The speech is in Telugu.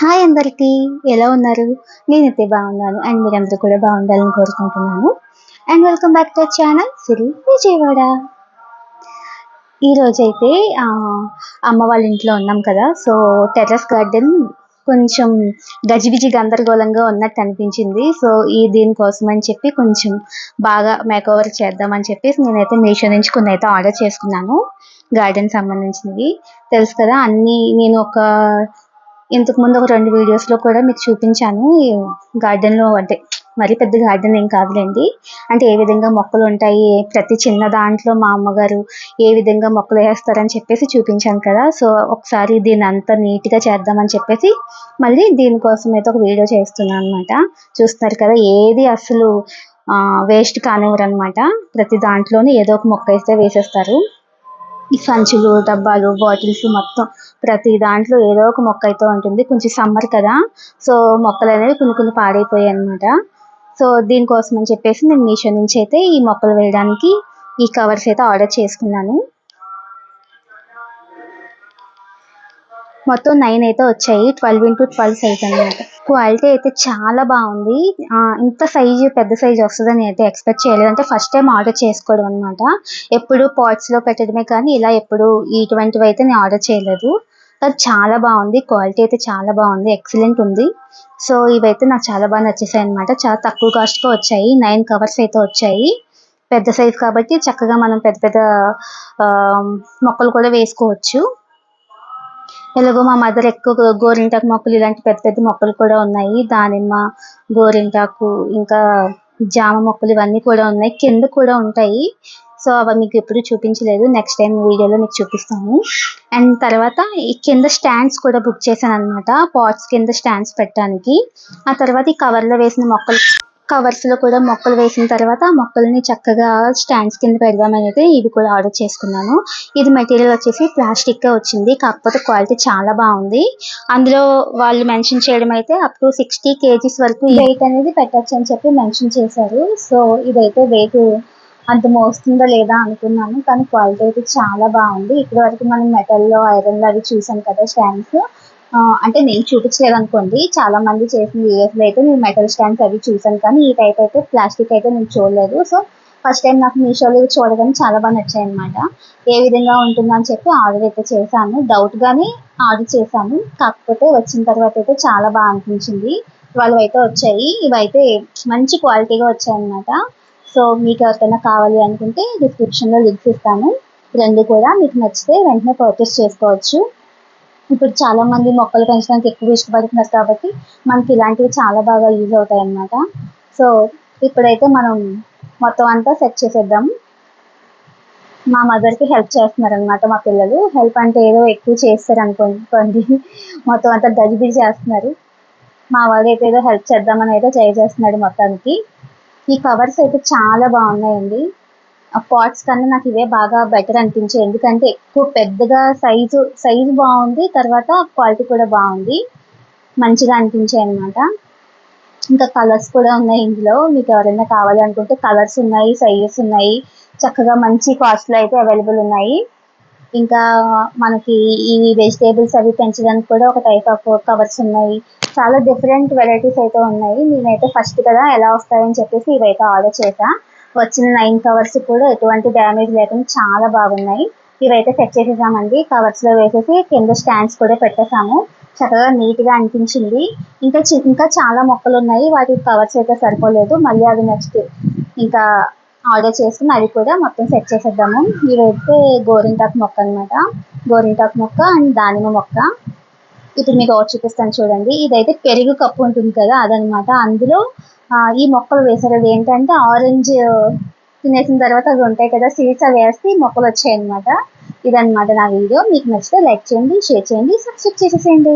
హాయ్ అందరికీ, ఎలా ఉన్నారు? నేనైతే బాగున్నాను అండ్ మీరందరూ కూడా బాగుండాలని కోరుకుంటున్నాను. And welcome back to channel Siri Vijayawada. ఈరోజైతే అమ్మ వాళ్ళ ఇంట్లో ఉన్నాం కదా, సో టెర్రస్ గార్డెన్ కొంచెం గజిబిజి గందరగోళంగా ఉన్నట్టు అనిపించింది. సో దీనికోసం అని చెప్పి కొంచెం బాగా మేకోవర్ చేద్దామని చెప్పేసి నేనైతే మీషో నుంచి కొన్ని అయితే ఆర్డర్ చేసుకున్నాను. గార్డెన్ సంబంధించినవి తెలుసు కదా, అన్నీ నేను ఇంతకు ముందు ఒక 2 వీడియోస్లో కూడా మీకు చూపించాను. ఈ గార్డెన్లో అంటే మరీ పెద్ద గార్డెన్ ఏం కాదులేండి, అంటే ఏ విధంగా మొక్కలు ఉంటాయి, ప్రతి చిన్న దాంట్లో మా అమ్మగారు ఏ విధంగా మొక్కలు వేస్తారని చెప్పేసి చూపించాను కదా. సో ఒకసారి దీన్ని అంతా నీట్గా చేద్దామని చెప్పేసి మళ్ళీ దీనికోసం అయితే ఒక వీడియో చేస్తున్నాను అనమాట. చూస్తున్నారు కదా, ఏది అసలు వేస్ట్ కానివ్వరు అనమాట. ప్రతి దాంట్లోనే ఏదో ఒక మొక్క అయితే వేసేస్తారు. ఈ సంచులు, డబ్బాలు, బాటిల్స్ మొత్తం ప్రతి దాంట్లో ఏదో ఒక మొక్క అయితే ఉంటుంది. కొంచెం సమ్మర్ కదా, సో మొక్కలు అనేవి కొన్ని పాడైపోయాయి అనమాట. సో దీనికోసం అని చెప్పేసి నేను మీషో నుంచి అయితే ఈ మొక్కలు వేయడానికి ఈ కవర్స్ అయితే ఆర్డర్ చేసుకున్నాను. మొత్తం 9 అయితే వచ్చాయి. 12x12 సైజ్ అనమాట. క్వాలిటీ అయితే చాలా బాగుంది. ఇంత సైజు, పెద్ద సైజు వస్తుందని అయితే ఎక్స్పెక్ట్ చేయలేదు. అంటే ఫస్ట్ టైం ఆర్డర్ చేసుకోవడం అనమాట. ఎప్పుడు పాట్స్లో పెట్టడమే కానీ ఇలా ఎప్పుడు ఇటువంటివి అయితే నేను ఆర్డర్ చేయలేదు. అది చాలా బాగుంది, క్వాలిటీ అయితే చాలా బాగుంది, ఎక్సలెంట్ ఉంది. సో ఇవైతే నాకు చాలా బాగా నచ్చేసాయి అనమాట. చాలా తక్కువ కాస్ట్గా వచ్చాయి. 9 కవర్స్ అయితే వచ్చాయి. పెద్ద సైజు కాబట్టి చక్కగా మనం పెద్ద పెద్ద మొక్కలు కూడా వేసుకోవచ్చు. ఎలాగో మా మదర్ ఎక్కువ గోరింటాకు మొక్కలు, ఇలాంటి పెద్ద పెద్ద మొక్కలు కూడా ఉన్నాయి. దానిమ్మ, గోరింటాకు, ఇంకా జామ మొక్కలు ఇవన్నీ కూడా ఉన్నాయి. కింద కూడా ఉంటాయి. సో అవి మీకు ఎప్పుడు చూపించలేదు, నెక్స్ట్ టైం వీడియోలో మీకు చూపిస్తాను. అండ్ తర్వాత ఈ కింద స్టాండ్స్ కూడా బుక్ చేశాను అనమాట, పాట్స్ కింద స్టాండ్స్ పెట్టడానికి. ఆ తర్వాత ఈ కవర్లో వేసిన మొక్కలు, కవర్స్లో కూడా మొక్కలు వేసిన తర్వాత ఆ మొక్కల్ని చక్కగా స్టాండ్స్ కింద పెడదామని అయితే ఇవి కూడా ఆర్డర్ చేసుకున్నాను. ఇది మెటీరియల్ వచ్చేసి ప్లాస్టిక్గా వచ్చింది, కాకపోతే క్వాలిటీ చాలా బాగుంది. అందులో వాళ్ళు మెన్షన్ చేయడం అయితే అప్ టు 60 kgs వరకు వెయిట్ అనేది పెట్టచ్చు అని చెప్పి మెన్షన్ చేశారు. సో ఇదైతే వెయిట్ అంత మోస్తుందా లేదా అనుకున్నాను, కానీ క్వాలిటీ అయితే చాలా బాగుంది. ఇప్పటి వరకు మనం మెటల్లో, ఐరన్లో అవి చూసాం కదా స్టాండ్స్. అంటే నేను చూపించలేదు అనుకోండి, చాలా మంది చేసిన వీడియోస్లో అయితే నేను మెటల్ స్టాండ్స్ అవి చూసాను, కానీ ఈ టైప్ అయితే ప్లాస్టిక్ అయితే నేను చూడలేదు. సో ఫస్ట్ టైం నాకు మీషోలో చూడగానే చాలా బాగా నచ్చాయి అనమాట. ఏ విధంగా ఉంటుందని చెప్పి ఆర్డర్ అయితే చేశాను. డౌట్గానే ఆర్డర్ చేశాను, కాకపోతే వచ్చిన తర్వాత అయితే చాలా బాగా అనిపించింది. 12 అయితే వచ్చాయి. ఇవైతే మంచి క్వాలిటీగా వచ్చాయి అనమాట. సో మీకు ఎవరికైనా కావాలి అనుకుంటే డిస్క్రిప్షన్లో లింక్స్ ఇస్తాను. రెండు కూడా మీకు నచ్చితే వెంటనే పర్చేస్ చేసుకోవచ్చు. ఇప్పుడు చాలా మంది మొక్కలు పెంచడానికి ఎక్కువ ఇష్టపడుతున్నారు కాబట్టి మనకి ఇలాంటివి చాలా బాగా యూజ్ అవుతాయి అన్నమాట. సో ఇప్పుడైతే మనం మొత్తం అంతా సెట్ చేసేద్దాం. మా మదర్కి హెల్ప్ చేస్తున్నారనమాట మా పిల్లలు. హెల్ప్ అంటే ఏదో ఎక్కువ చేస్తారు అనుకోండి, మొత్తం అంతా గజిబిజి చేస్తున్నారు. మా వాడైతే ఏదో హెల్ప్ చేద్దామని అయితే ట్రై చేస్తున్నాడు మొత్తానికి. ఈ కవర్స్ అయితే చాలా బాగున్నాయండి. ఆ పాట్స్ కన్నా నాకు ఇవే బాగా బెటర్ అనిపించాయి, ఎందుకంటే ఎక్కువ పెద్దగా సైజు బాగుంది, తర్వాత క్వాలిటీ కూడా బాగుంది, మంచిగా అనిపించాయి అన్నమాట. ఇంకా కలర్స్ కూడా ఉన్నాయి ఇందులో. మీకు ఎవరైనా కావాలి అనుకుంటే కలర్స్ ఉన్నాయి, సైజెస్ ఉన్నాయి, చక్కగా మంచి కాస్ట్లో అయితే అవైలబుల్ ఉన్నాయి. ఇంకా మనకి ఈ వెజిటేబుల్స్ అవి పెంచడానికి కూడా ఒక టైప్ ఆఫ్ కవర్స్ ఉన్నాయి. చాలా డిఫరెంట్ వెరైటీస్ అయితే ఉన్నాయి. నేనైతే ఫస్ట్ కదా ఎలా వస్తాయని చెప్పేసి ఇవైతే ఆర్డర్ చేశా. వచ్చిన 9 కవర్స్ కూడా ఎటువంటి డ్యామేజ్ లేకుండా చాలా బాగున్నాయి. ఇవైతే సెట్ చేసేసామండి, కవర్స్లో వేసేసి కింద స్టాండ్స్ కూడా పెట్టేసాము. చక్కగా నీట్గా అనిపించింది. ఇంకా చాలా మొక్కలు ఉన్నాయి, వాటికి కవర్స్ అయితే సరిపోలేదు. మళ్ళీ అవి నెక్స్ట్ ఇంకా ఆర్డర్ చేసుకుని అవి కూడా మొత్తం సెట్ చేసేద్దాము. ఇవైతే గోరింటాకు మొక్క అనమాట, గోరింటాకు మొక్క అండ్ దానిమ్మ మొక్క. ఇప్పుడు మీకు ఒకటి చూపిస్తాను చూడండి. ఇదైతే పెరుగు కప్పు ఉంటుంది కదా, అదనమాట. అందులో ఈ మొక్కలు వేసారు. అది ఏంటంటే ఆరెంజ్ తినేసిన తర్వాత అవి ఉంటాయి కదా సీడ్స్, అవి వేస్తే మొక్కలు వచ్చాయి అనమాట. ఇదనమాట నా వీడియో. మీకు నచ్చితే లైక్ చేయండి, షేర్ చేయండి, సబ్స్క్రైబ్ చేసేసేయండి.